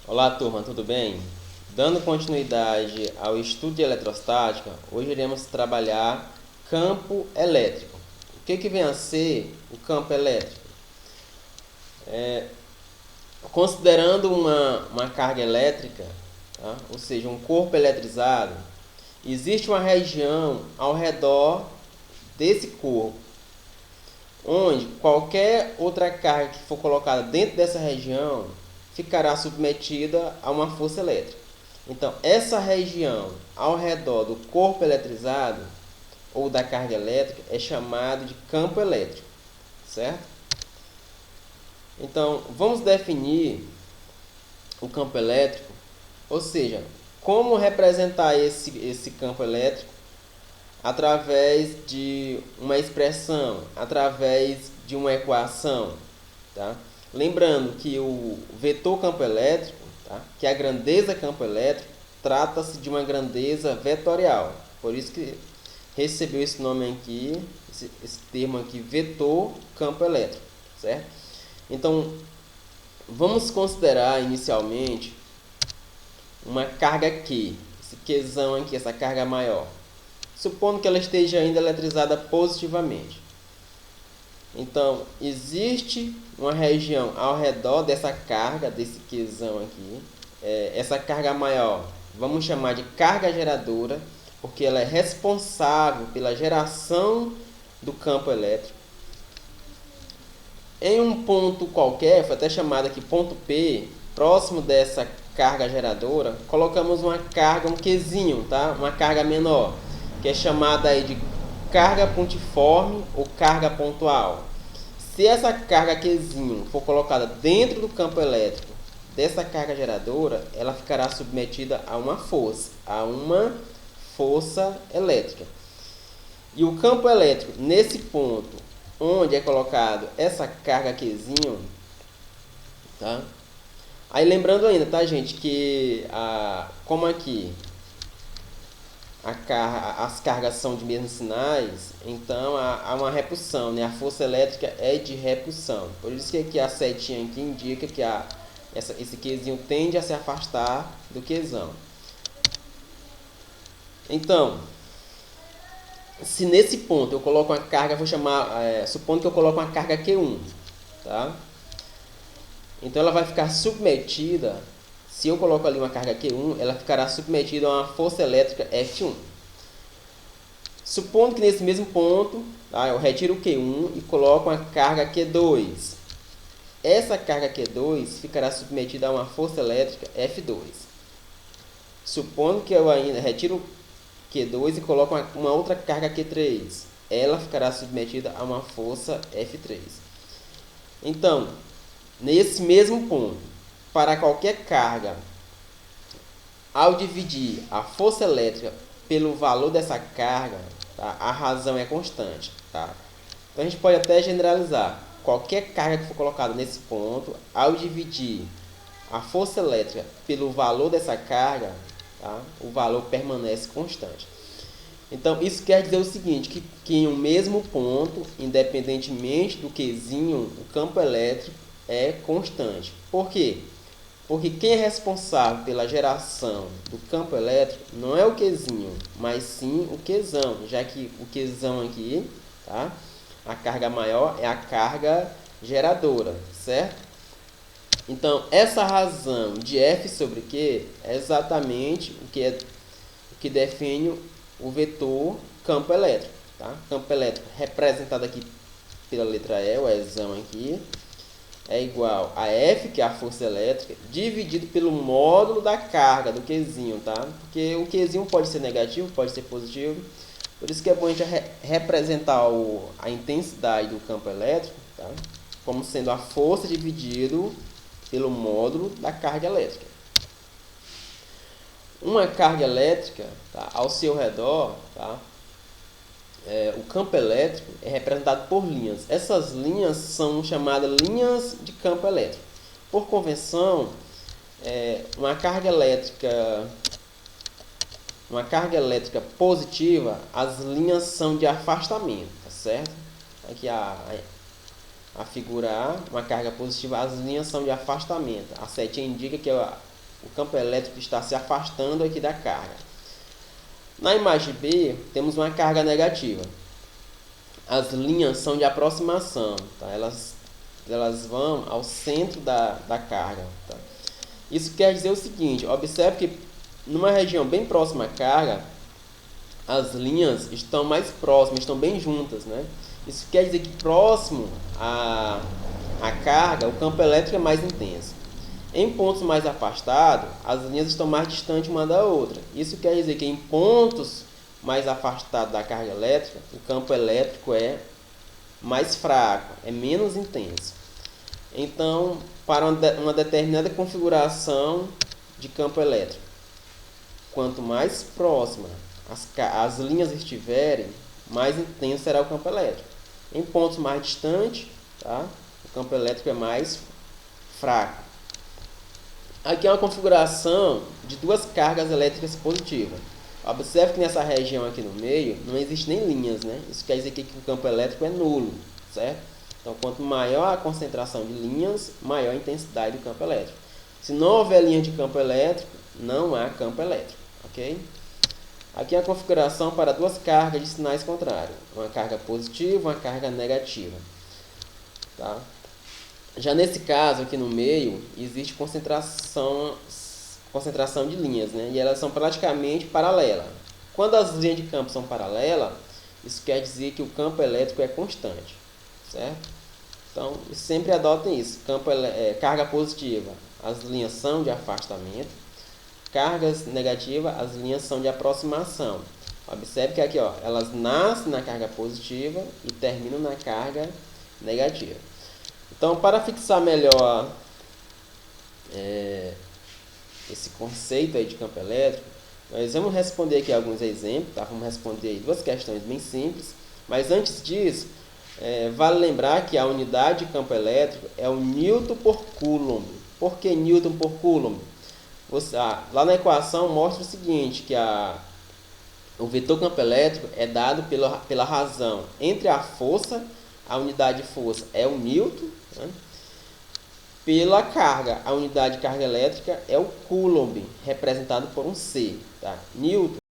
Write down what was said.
Olá, turma, tudo bem? Dando continuidade ao estudo de eletrostática, hoje iremos trabalhar campo elétrico. O que vem a ser o campo elétrico? Considerando uma carga elétrica, tá? Ou seja, um corpo eletrizado, existe uma região ao redor desse corpo, onde qualquer outra carga que for colocada dentro dessa região ficará submetida a uma força elétrica. Então, essa região ao redor do corpo eletrizado ou da carga elétrica é chamado de campo elétrico, certo? Então, vamos definir o campo elétrico, ou seja, como representar esse campo elétrico através de uma expressão, através de uma equação, tá? Lembrando que o vetor campo elétrico, tá? Que a grandeza campo elétrico, trata-se de uma grandeza vetorial. Por isso que recebeu esse nome aqui, esse termo aqui, vetor campo elétrico, certo? Então, vamos considerar inicialmente uma carga Q, esse Qzão aqui, essa carga maior, supondo que ela esteja ainda eletrizada positivamente. Então, existe uma região ao redor dessa carga, desse Qzão aqui, essa carga maior, vamos chamar de carga geradora, porque ela é responsável pela geração do campo elétrico. Em um ponto qualquer, foi até chamado aqui ponto P, próximo dessa carga geradora, colocamos uma carga, um Qzinho, tá? Uma carga menor, que é chamada aí de carga pontiforme ou carga pontual. Se essa carga Qzinho for colocada dentro do campo elétrico dessa carga geradora, ela ficará submetida a uma força elétrica. E o campo elétrico, nesse ponto, onde é colocado essa carga Qzinho, tá? Aí lembrando ainda, tá, gente, que como aqui as cargas são de mesmos sinais, então há uma repulsão, né? A força elétrica é de repulsão. Por isso que aqui a setinha aqui indica que esse Qzinho tende a se afastar do Qzão. Então, se nesse ponto eu coloco uma carga, vou chamar, supondo que eu coloco uma carga Q1, tá? Então ela vai ficar submetida, se eu coloco ali uma carga Q1, ela ficará submetida a uma força elétrica F1. Supondo que nesse mesmo ponto, tá, eu retiro o Q1 e coloco uma carga Q2. Essa carga Q2 ficará submetida a uma força elétrica F2. Supondo que eu ainda retiro Q2 e coloco uma outra carga Q3, ela ficará submetida a uma força F3. Então, nesse mesmo ponto, para qualquer carga, ao dividir a força elétrica pelo valor dessa carga, tá, a razão é constante. Tá? Então, a gente pode até generalizar. Qualquer carga que for colocada nesse ponto, ao dividir a força elétrica pelo valor dessa carga, tá, o valor permanece constante. Então, isso quer dizer o seguinte, que em um mesmo ponto, independentemente do Qzinho, o campo elétrico é constante. Por quê? Porque quem é responsável pela geração do campo elétrico não é o Qzinho, mas sim o Qzão, já que o Qzão aqui, tá? A carga maior é a carga geradora, certo? Então, essa razão de F sobre Q é exatamente o que define o vetor campo elétrico. Tá? Campo elétrico representado aqui pela letra E, o Ezão aqui, é igual a F, que é a força elétrica, dividido pelo módulo da carga do Qzinho, tá? Porque o Qzinho pode ser negativo, pode ser positivo. Por isso que é bom a gente representar a intensidade do campo elétrico, tá? Como sendo a força dividido pelo módulo da carga elétrica. Uma carga elétrica, tá, ao seu redor, tá, o campo elétrico é representado por linhas. Essas linhas são chamadas linhas de campo elétrico. Por convenção, uma carga elétrica positiva, as linhas são de afastamento, tá certo? Aqui a figura A, uma carga positiva, as linhas são de afastamento. A setinha indica que O campo elétrico está se afastando aqui da carga. Na imagem B, temos uma carga negativa. As linhas são de aproximação, tá? Elas vão ao centro da carga. Tá? Isso quer dizer o seguinte, observe que numa região bem próxima à carga, as linhas estão mais próximas, estão bem juntas, né? Isso quer dizer que próximo à carga, o campo elétrico é mais intenso. Em pontos mais afastados, as linhas estão mais distantes uma da outra. Isso quer dizer que em pontos mais afastados da carga elétrica, o campo elétrico é mais fraco, é menos intenso. Então, para uma determinada configuração de campo elétrico, quanto mais próxima as linhas estiverem, mais intenso será o campo elétrico. Em pontos mais distantes, tá? O campo elétrico é mais fraco. Aqui é uma configuração de duas cargas elétricas positivas. Observe que nessa região aqui no meio não existe nem linhas, né? Isso quer dizer que o campo elétrico é nulo, certo? Então, quanto maior a concentração de linhas, maior a intensidade do campo elétrico. Se não houver linha de campo elétrico, não há campo elétrico, ok? Aqui é a configuração para duas cargas de sinais contrários. Uma carga positiva e uma carga negativa. Tá? Já nesse caso, aqui no meio, existe concentração de linhas, né? E elas são praticamente paralelas. Quando as linhas de campo são paralelas, isso quer dizer que o campo elétrico é constante, certo? Então, sempre adotem isso. Carga positiva, as linhas são de afastamento. Cargas negativas, as linhas são de aproximação. Observe que aqui, ó, elas nascem na carga positiva e terminam na carga negativa. Então, para fixar melhor esse conceito aí de campo elétrico, nós vamos responder aqui alguns exemplos, tá? Vamos responder aí duas questões bem simples, mas antes disso, vale lembrar que a unidade de campo elétrico é o Newton por Coulomb. Por que Newton por Coulomb? Lá na equação mostra o seguinte, que o vetor campo elétrico é dado pela razão entre a força, a unidade de força é o Newton, né? Pela carga, a unidade de carga elétrica é o Coulomb, representado por um C. Tá? Newton